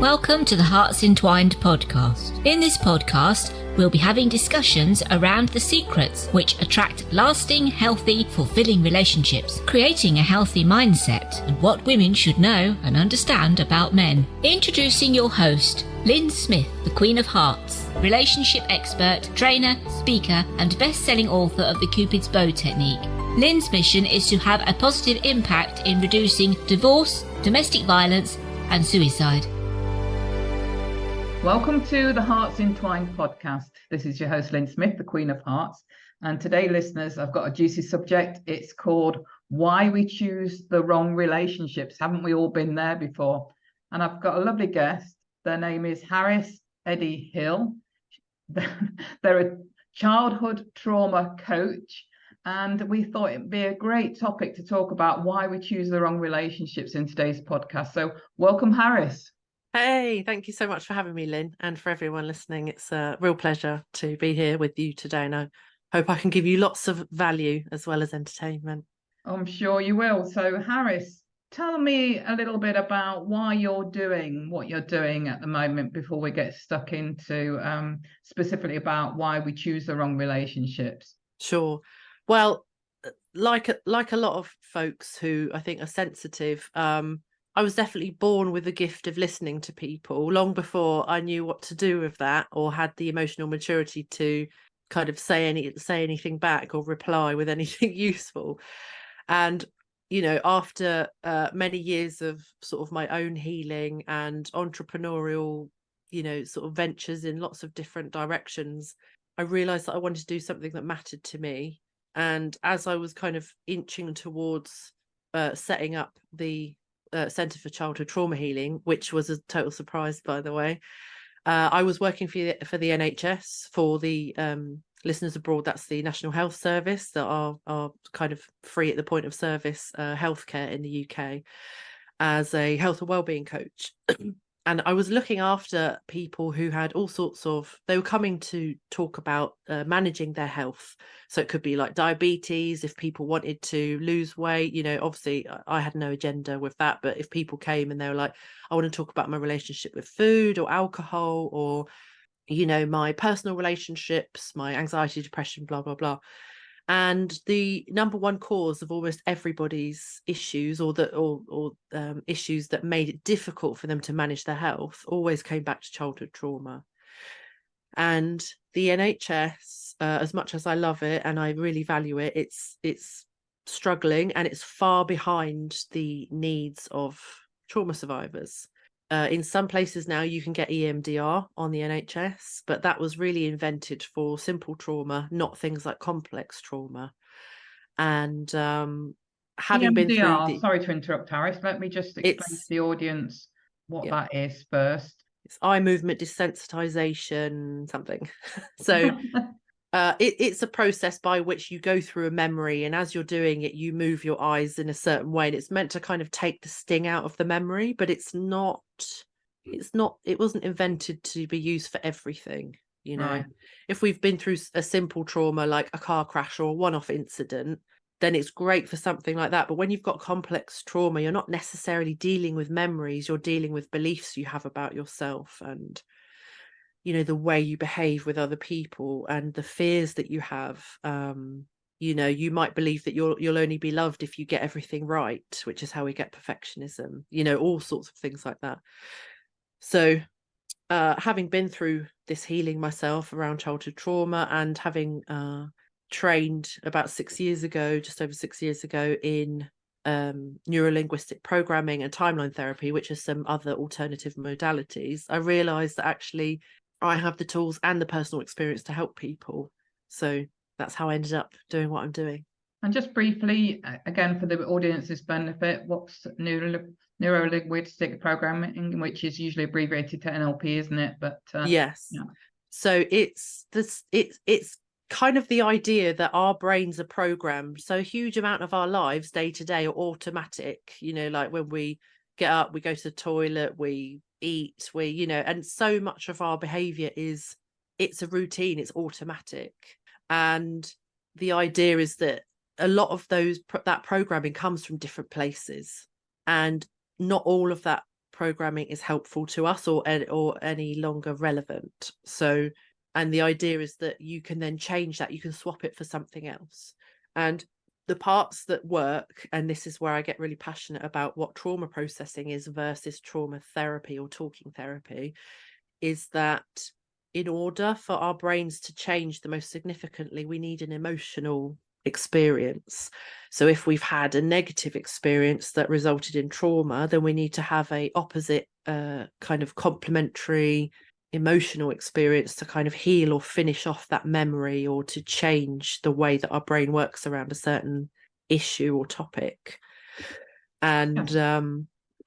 Welcome to the HEARTS Entwined podcast. In this podcast, we'll be having discussions around the secrets which attract lasting, healthy, fulfilling relationships, creating a healthy mindset, and what women should know and understand about men. Introducing your host, Lyn Smith, the Queen of Hearts, relationship expert, trainer, speaker, and best-selling author of the Cupid's Bow technique. Lyn's mission is to have a positive impact in reducing divorce, domestic violence, and suicide. Welcome to the HEARTS Entwined podcast. This is your host, Lyn Smith, the Queen of Hearts. And today, listeners, I've got a juicy subject. It's called Why We Choose the Wrong Relationships. Haven't we all been there before? And I've got a lovely guest. Their name is Harris Eddie Hill. They're a childhood trauma coach. And we thought it'd be a great topic to talk about why we choose the wrong relationships in today's podcast. So welcome, Harris. Hey, thank you so much for having me, Lyn, and for everyone listening. It's a real pleasure to be here with you today, and I hope I can give you lots of value as well as entertainment. I'm sure you will. So, Harris, tell me a little bit about why you're doing what you're doing at the moment before we get stuck into specifically about why we choose the wrong relationships. Sure. Well, like a lot of folks who I think are sensitive, I was definitely born with the gift of listening to people long before I knew what to do with that or had the emotional maturity to kind of say anything back or reply with anything useful. And, you know, after many years of sort of my own healing and entrepreneurial, you know, sort of ventures in lots of different directions, I realized that I wanted to do something that mattered to me. And as I was kind of inching towards setting up the Centre for Childhood Trauma Healing, which was a total surprise, by the way. I was working for the NHS, for the listeners abroad. That's the National Health Service, that are kind of free at the point of service healthcare in the UK, as a health and wellbeing coach. And I was looking after people who had all sorts of, they were coming to talk about managing their health. So it could be like diabetes, if people wanted to lose weight, you know, obviously I had no agenda with that. But if people came and they were like, I want to talk about my relationship with food or alcohol, or, you know, my personal relationships, my anxiety, depression, blah, blah, blah. And the number one cause of almost everybody's issues, or issues that made it difficult for them to manage their health, always came back to childhood trauma. And the NHS, as much as I love it and I really value it, it's struggling, and it's far behind the needs of trauma survivors. In some places now you can get EMDR on the NHS, but that was really invented for simple trauma, not things like complex trauma. And having EMDR, been through sorry to interrupt, Harris. Let me just explain to the audience what that is first. It's eye movement desensitization, something. So it's a process by which you go through a memory, and as you're doing it, you move your eyes in a certain way, and it's meant to kind of take the sting out of the memory, but it wasn't invented to be used for everything. You know, right. If we've been through a simple trauma like a car crash or a one-off incident, then it's great for something like that. But when you've got complex trauma, you're not necessarily dealing with memories, you're dealing with beliefs you have about yourself, and, you know, the way you behave with other people, and the fears that you have. You know, you might believe that you'll only be loved if you get everything right, which is how we get perfectionism, you know, all sorts of things like that. So having been through this healing myself around childhood trauma, and having trained about 6 years ago, just over 6 years ago, in neurolinguistic programming and timeline therapy, which are some other alternative modalities, I realized that actually I have the tools and the personal experience to help people. So that's how I ended up doing what I'm doing. And just briefly, again, for the audience's benefit, what's neurolinguistic programming, which is usually abbreviated to NLP, isn't it? But yes. Yeah. So it's kind of the idea that our brains are programmed. So a huge amount of our lives day to day are automatic, you know, like when we get up, we go to the toilet, we eat, you know, and so much of our behavior it's a routine, it's automatic. And the idea is that a lot of that programming comes from different places, and not all of that programming is helpful to us or any longer relevant. So, and the idea is that you can then change that, you can swap it for something else. And the parts that work, and this is where I get really passionate about what trauma processing is versus trauma therapy or talking therapy, is that in order for our brains to change the most significantly, we need an emotional experience. So if we've had a negative experience that resulted in trauma, then we need to have a opposite kind of complementary emotional experience to kind of heal or finish off that memory, or to change the way that our brain works around a certain issue or topic. And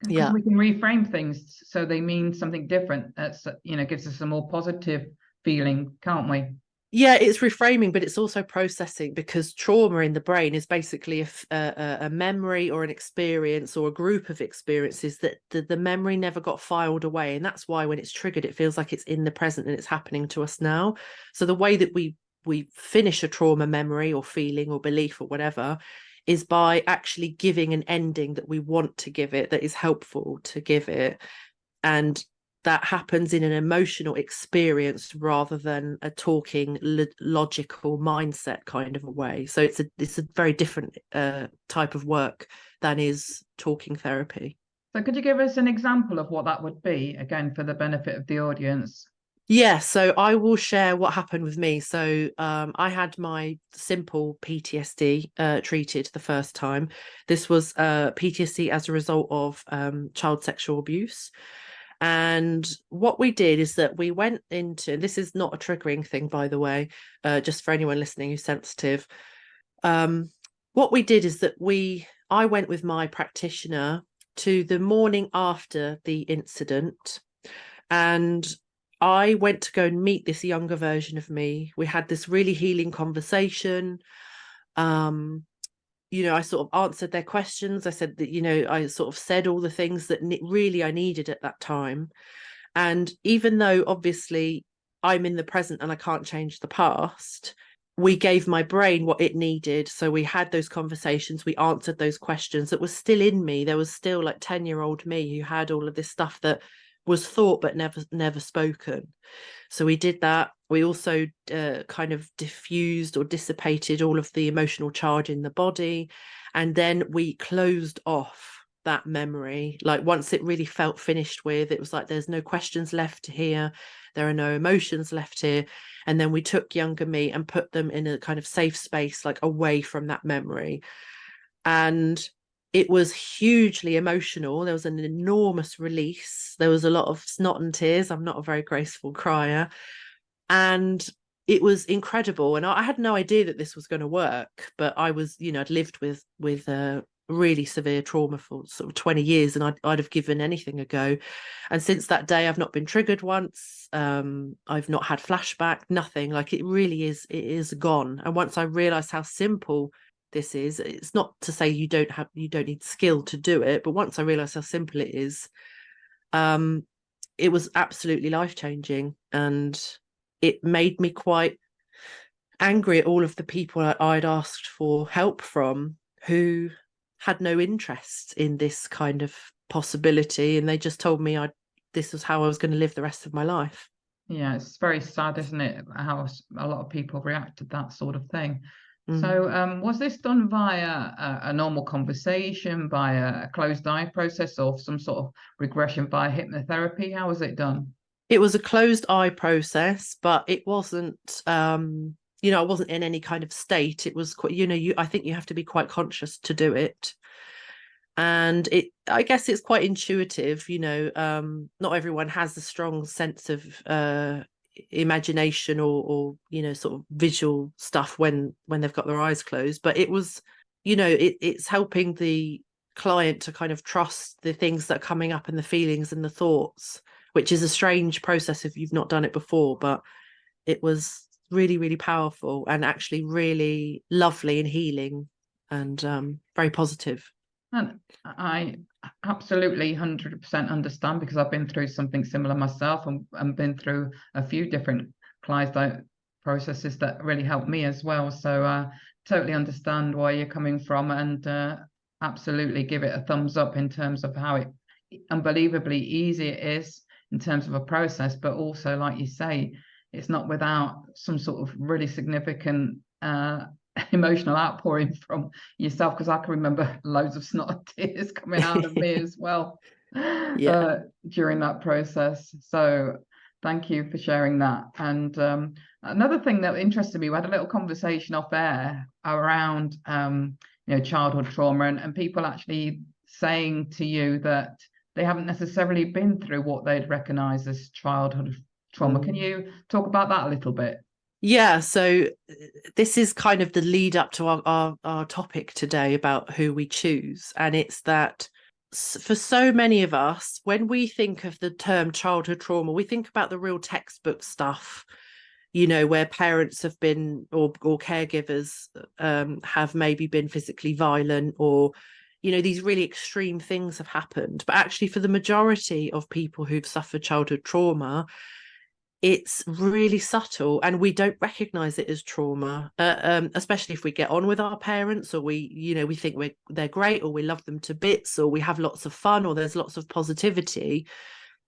yeah, we can reframe things so they mean something different. That's, gives us a more positive feeling, can't we? Yeah, it's reframing, but it's also processing, because trauma in the brain is basically a memory or an experience or a group of experiences that the memory never got filed away. And that's why when it's triggered, it feels like it's in the present and it's happening to us now. So the way that we finish a trauma memory or feeling or belief or whatever is by actually giving an ending that we want to give it, that is helpful to give it. And that happens in an emotional experience rather than a talking logical mindset kind of a way. So it's a very different type of work than is talking therapy. So could you give us an example of what that would be, again, for the benefit of the audience? Yeah, so I will share what happened with me. So I had my simple PTSD treated the first time. This was PTSD as a result of child sexual abuse. And what we did is that we went into, this is not a triggering thing, by the way, just for anyone listening who's sensitive. What we did is that I went with my practitioner to the morning after the incident, and I went to go and meet this younger version of me. We had this really healing conversation. I sort of answered their questions. I said that, I sort of said all the things that really I needed at that time. And even though obviously I'm in the present and I can't change the past, we gave my brain what it needed. So we had those conversations, we answered those questions that was still in me. There was still like 10-year-old me who had all of this stuff that was thought but never spoken. So we did that. We also kind of diffused or dissipated all of the emotional charge in the body. And then we closed off that memory. Like once it really felt finished with, it was like, there's no questions left here. There are no emotions left here. And then we took younger me and put them in a kind of safe space, like away from that memory. And it was hugely emotional. There was an enormous release. There was a lot of snot and tears. I'm not a very graceful crier. And it was incredible. And I had no idea that this was going to work. But I was, I'd lived with really severe trauma for sort of 20 years, and I'd have given anything a go. And since that day, I've not been triggered once. I've not had flashback, nothing. Like it is gone. And once I realized how simple this is, it's not to say you don't need skill to do it, but once I realized how simple it is, it was absolutely life-changing. And it made me quite angry at all of the people I'd asked for help from who had no interest in this kind of possibility, and they just told me this was how I was going to live the rest of my life. Yeah, it's very sad, isn't it, how a lot of people react to that sort of thing. So was this done via a normal conversation, by a closed eye process, or some sort of regression via hypnotherapy? How was it done? It was a closed eye process, but it wasn't, I wasn't in any kind of state. It was quite, I think you have to be quite conscious to do it. And I guess it's quite intuitive, not everyone has a strong sense of imagination or sort of visual stuff when they've got their eyes closed. But it was, it's helping the client to kind of trust the things that are coming up and the feelings and the thoughts, which is a strange process if you've not done it before. But it was really, really powerful and actually really lovely and healing and very positive. And I absolutely 100% understand, because I've been through something similar myself, and been through a few different closed eye processes that really helped me as well. So totally understand where you're coming from, and absolutely give it a thumbs up in terms of how it unbelievably easy it is in terms of a process, but also, like you say, it's not without some sort of really significant emotional outpouring from yourself, because I can remember loads of snot tears coming out of me as well during that process. So thank you for sharing that. And another thing that interested me, we had a little conversation off air around childhood trauma, and people actually saying to you that they haven't necessarily been through what they'd recognize as childhood trauma. Can you talk about that a little bit? Yeah, so this is kind of the lead up to our topic today about who we choose. And it's that for so many of us, when we think of the term childhood trauma, we think about the real textbook stuff, where parents have been or caregivers have maybe been physically violent, or these really extreme things have happened. But actually, for the majority of people who've suffered childhood trauma, it's really subtle, and we don't recognize it as trauma, especially if we get on with our parents, or we think they're great, or we love them to bits, or we have lots of fun, or there's lots of positivity.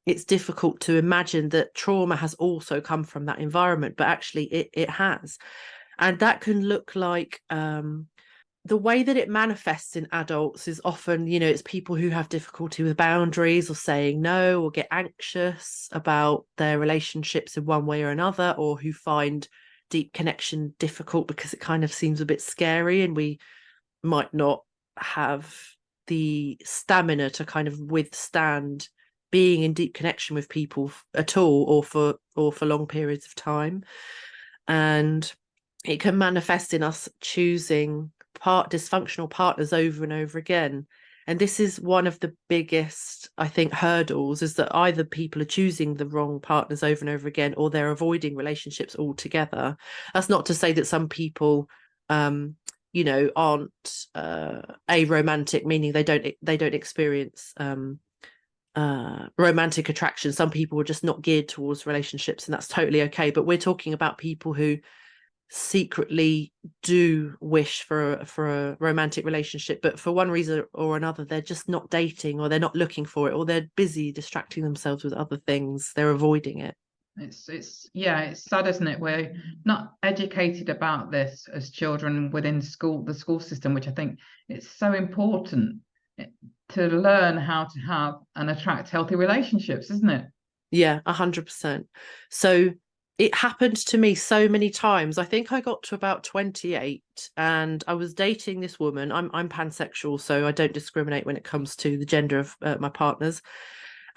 It's difficult to imagine that trauma has also come from that environment, but actually it has. And that can look like the way that it manifests in adults is often, it's people who have difficulty with boundaries, or saying no, or get anxious about their relationships in one way or another, or who find deep connection difficult because it kind of seems a bit scary, and we might not have the stamina to kind of withstand being in deep connection with people at all, or for long periods of time. And it can manifest in us choosing dysfunctional partners over and over again. And this is one of the biggest, I think, hurdles, is that either people are choosing the wrong partners over and over again, or they're avoiding relationships altogether. That's not to say that some people aren't aromantic, meaning they don't experience romantic attraction. Some people are just not geared towards relationships, and that's totally okay. But we're talking about people who secretly do wish for a romantic relationship, but for one reason or another they're just not dating, or they're not looking for it, or they're busy distracting themselves with other things. They're avoiding it. It's sad, isn't it? We're not educated about this as children within the school system, which I think it's so important to learn how to have and attract healthy relationships, isn't it? Yeah, 100%. So it happened to me so many times. I think I got to about 28 and I was dating this woman. I'm pansexual, so I don't discriminate when it comes to the gender of my partners.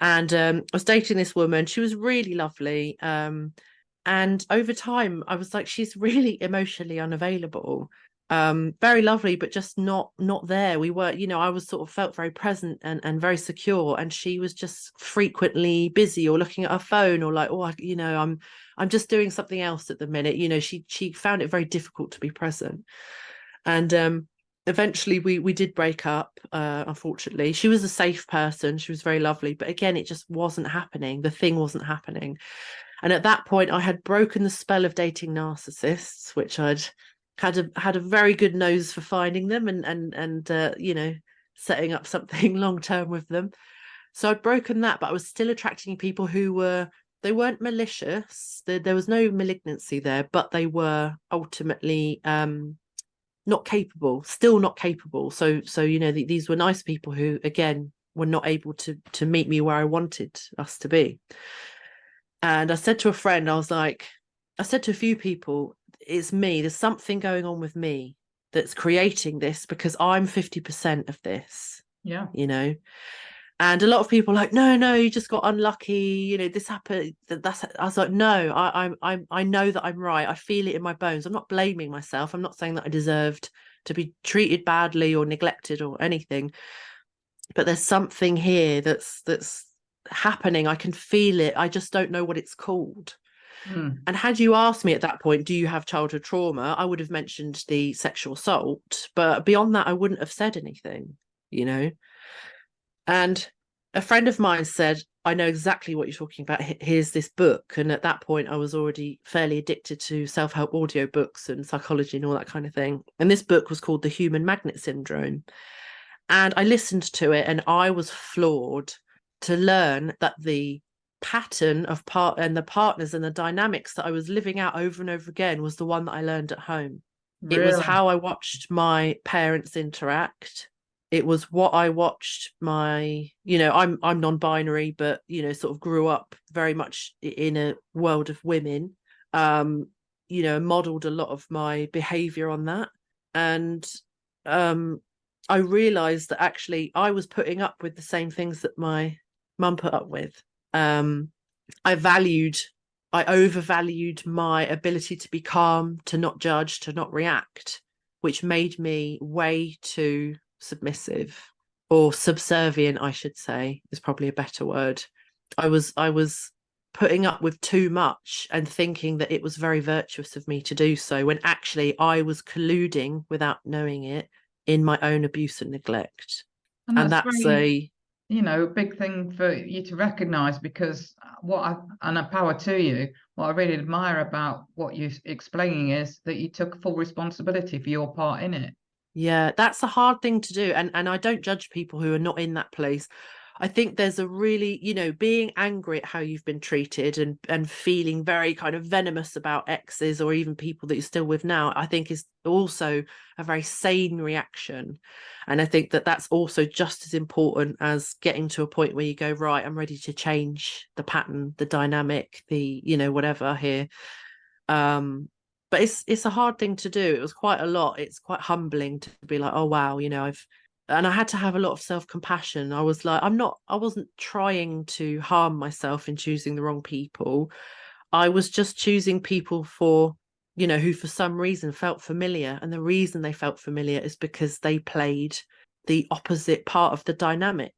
And I was dating this woman. She was really lovely. And over time, I was like, she's really emotionally unavailable. Very lovely, but just not there. We were, I was sort of felt very present and very secure, and she was just frequently busy or looking at her phone, or like, I'm just doing something else at the minute. She found it very difficult to be present. And eventually we did break up. Unfortunately, she was a safe person. She was very lovely, but again, it just wasn't happening. The thing wasn't happening. And at that point, I had broken the spell of dating narcissists, which I'd had a very good nose for finding them and setting up something long term with them. So I'd broken that, but I was still attracting people who weren't malicious. There was no malignancy there, but they were ultimately not capable, still not capable. So these were nice people who, again, were not able to meet me where I wanted us to be. And I said to a friend, I said to a few people, it's me. There's something going on with me that's creating this, because I'm 50% of this. Yeah. And a lot of people are like, no, you just got unlucky. This happened. I was like, no, I know that I'm right. I feel it in my bones. I'm not blaming myself. I'm not saying that I deserved to be treated badly or neglected or anything. But there's something here that's happening. I can feel it. I just don't know what it's called. And had you asked me at that point, do you have childhood trauma, I would have mentioned the sexual assault, but beyond that I wouldn't have said anything. And a friend of mine said, I know exactly what you're talking about. Here's this book. And at that point I was already fairly addicted to self-help audio books and psychology and all that kind of thing. And this book was called The Human Magnet Syndrome. And I listened to it and I was floored. to learn that the pattern of the partners and the dynamics that I was living out over and over again was the one that I learned at home. Really? It was how I watched my parents interact. It was what I watched my, I'm non-binary, but, sort of grew up very much in a world of women, modeled a lot of my behavior on that. And I realized that actually I was putting up with the same things that my mum put up with. I overvalued my ability to be calm, to not judge, to not react, which made me way too submissive, or subservient, I should say, is probably a better word. I was putting up with too much and thinking that it was very virtuous of me to do so, when actually I was colluding without knowing it in my own abuse and neglect. And that's very, a big thing for you to recognize, because and a power to you, what I really admire about what you're explaining is that you took full responsibility for your part in it. Yeah, that's a hard thing to do. And I don't judge people who are not in that place. I think there's a really, being angry at how you've been treated and feeling very kind of venomous about exes or even people that you're still with now, I think is also a very sane reaction. And I think that that's also just as important as getting to a point where you go, right, I'm ready to change the pattern, the dynamic, the, whatever here. But it's a hard thing to do. It was quite a lot. It's quite humbling to be like, oh, wow, and I had to have a lot of self-compassion. I was like, I wasn't trying to harm myself in choosing the wrong people. I was just choosing people for, who for some reason felt familiar. And the reason they felt familiar is because they played the opposite part of the dynamic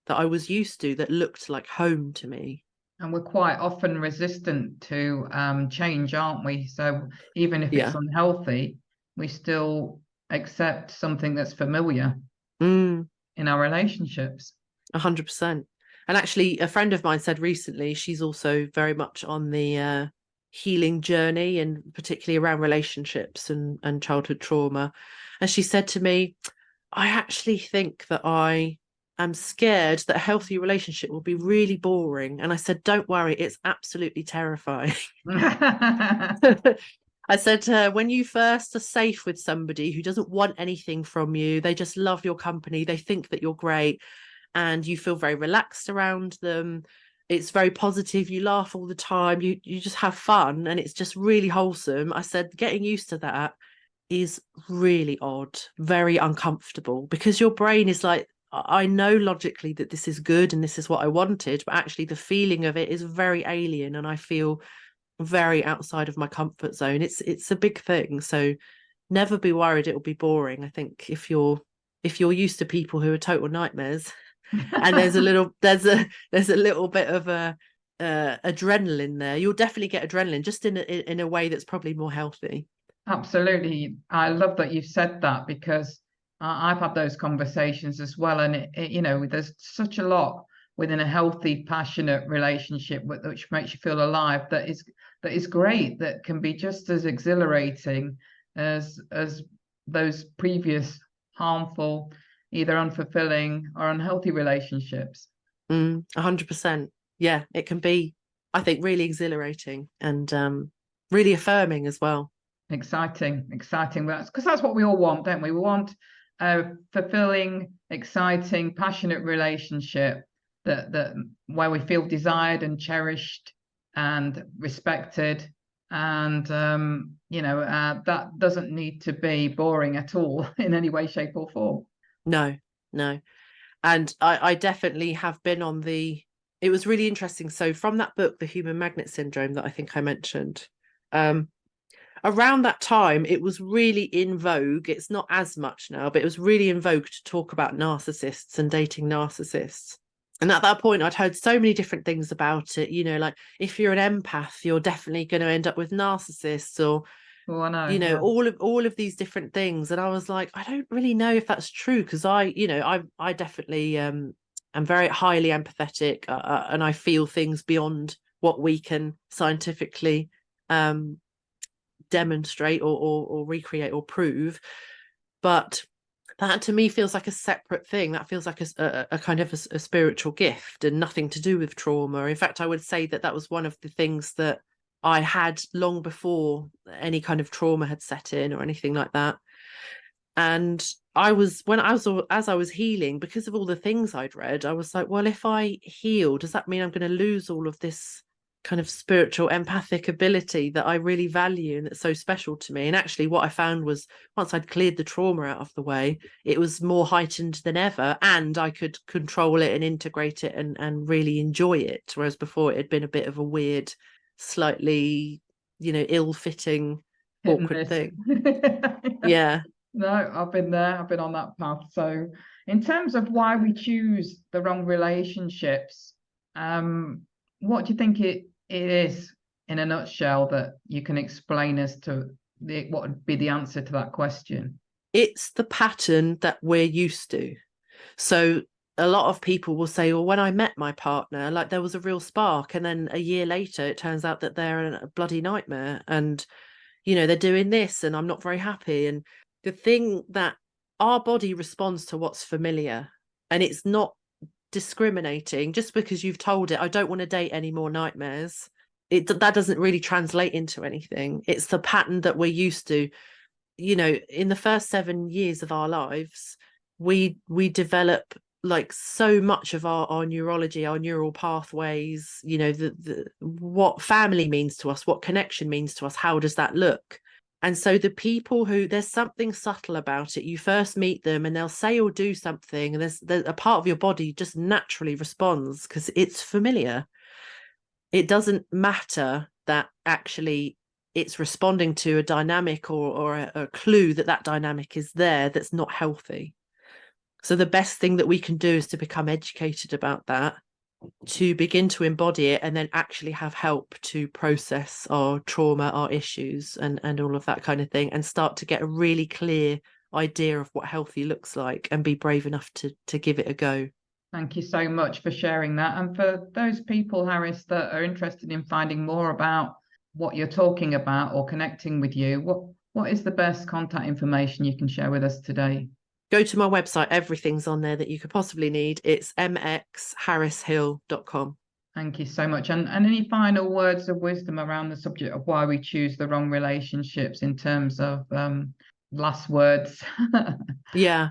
that I was used to, that looked like home to me. And we're quite often resistant to change, aren't we? So even if it's unhealthy, we still accept something that's familiar in our relationships. 100%. And actually, a friend of mine said recently, she's also very much on the healing journey, and particularly around relationships and childhood trauma. And she said to me, I actually think that I am scared that a healthy relationship will be really boring. And I said, don't worry, it's absolutely terrifying. I said to her, when you first are safe with somebody who doesn't want anything from you, they just love your company, they think that you're great, and you feel very relaxed around them, it's very positive, you laugh all the time, you just have fun, and it's just really wholesome. I said, getting used to that is really odd, very uncomfortable, because your brain is like, I know logically that this is good and this is what I wanted, but actually the feeling of it is very alien, and I feel very outside of my comfort zone. It's a big thing. So never be worried it'll be boring. I think if you're used to people who are total nightmares, and there's a little bit of a adrenaline there, you'll definitely get adrenaline, just in a way that's probably more healthy. Absolutely. I love that you've said that, because I've had those conversations as well, and there's such a lot within a healthy, passionate relationship which makes you feel alive, that is great, that can be just as exhilarating as those previous harmful, either unfulfilling or unhealthy relationships. 100%. Yeah, it can be, I think, really exhilarating and really affirming as well. Exciting, because that's what we all want, don't we? We want a fulfilling, exciting, passionate relationship that where we feel desired and cherished and respected, and that doesn't need to be boring at all in any way, shape or form. No. And I definitely have been on it was really interesting. So from that book, The Human Magnet Syndrome, that I think I mentioned, around that time, it was really in vogue. It's not as much now, but it was really in vogue to talk about narcissists and dating narcissists. And at that point, I'd heard so many different things about it. Like, if you're an empath, you're definitely going to end up with narcissists, or all of these different things. And I was like, I don't really know if that's true, because I definitely am very highly empathetic, and I feel things beyond what we can scientifically demonstrate or recreate or prove. But that to me feels like a separate thing. That feels like a kind of a spiritual gift and nothing to do with trauma. In fact, I would say that was one of the things that I had long before any kind of trauma had set in or anything like that. And as I was healing, because of all the things I'd read, I was like, well, if I heal, does that mean I'm going to lose all of this kind of spiritual empathic ability that I really value and that's so special to me? And actually what I found was, once I'd cleared the trauma out of the way, it was more heightened than ever, and I could control it and integrate it and really enjoy it, whereas before it had been a bit of a weird, slightly, ill-fitting, awkward thing. Yeah. No, I've been there. I've been on that path. So in terms of why we choose the wrong relationships, what do you think it is in a nutshell that you can explain as to what would be the answer to that question? It's the pattern that we're used to. So a lot of people will say, well, when I met my partner, like there was a real spark, and then a year later it turns out that they're a bloody nightmare, and they're doing this and I'm not very happy. And the thing that our body responds to what's familiar, and it's not discriminating. Just because you've told it, I don't want to date any more nightmares, that doesn't really translate into anything. It's the pattern that we're used to. In the first 7 years of our lives, we develop like so much of our neurology, our neural pathways, what family means to us, what connection means to us, how does that look? And so the people who, there's something subtle about it, you first meet them and they'll say or do something, and there's a part of your body just naturally responds because it's familiar. It doesn't matter that actually it's responding to a dynamic or a clue that dynamic is there that's not healthy. So the best thing that we can do is to become educated about that, to begin to embody it, and then actually have help to process our trauma, our issues, and all of that kind of thing, and start to get a really clear idea of what healthy looks like, and be brave enough to give it a go. Thank you so much for sharing that. And for those people, Harris, that are interested in finding more about what you're talking about or connecting with you, what is the best contact information you can share with us today? Go to my website. Everything's on there that you could possibly need. It's mxharrishill.com. Thank you so much. And any final words of wisdom around the subject of why we choose the wrong relationships, in terms of last words? Yeah,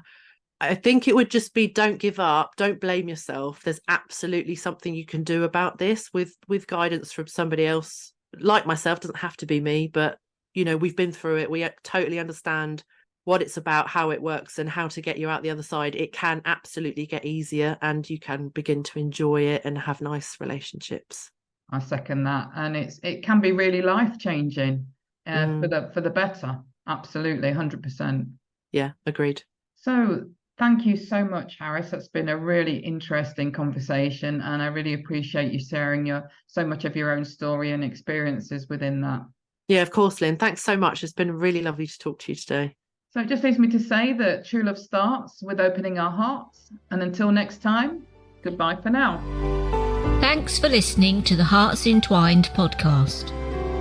I think it would just be, don't give up, don't blame yourself. There's absolutely something you can do about this with guidance from somebody else like myself. Doesn't have to be me, but we've been through it. We totally understand what it's about, how it works, and how to get you out the other side. It can absolutely get easier, and you can begin to enjoy it and have nice relationships. I second that. And it can be really life-changing for the better. Absolutely, 100%. Yeah, agreed. So thank you so much, Harris. That's been a really interesting conversation, and I really appreciate you sharing so much of your own story and experiences within that. Yeah, of course, Lyn. Thanks so much. It's been really lovely to talk to you today. So it just leaves me to say that true love starts with opening our hearts. And until next time, goodbye for now. Thanks for listening to the Hearts Entwined podcast.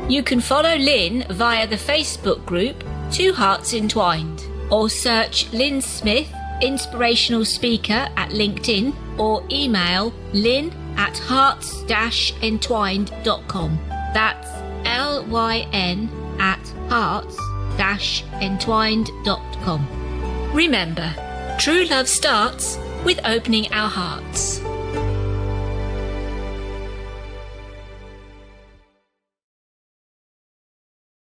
You can follow Lyn via the Facebook group 2 Hearts Entwined, or search Lyn Smith, inspirational speaker, at LinkedIn, or email lyn@hearts-entwined.com. That's LYN@hearts-entwined.com. Remember, true love starts with opening our hearts.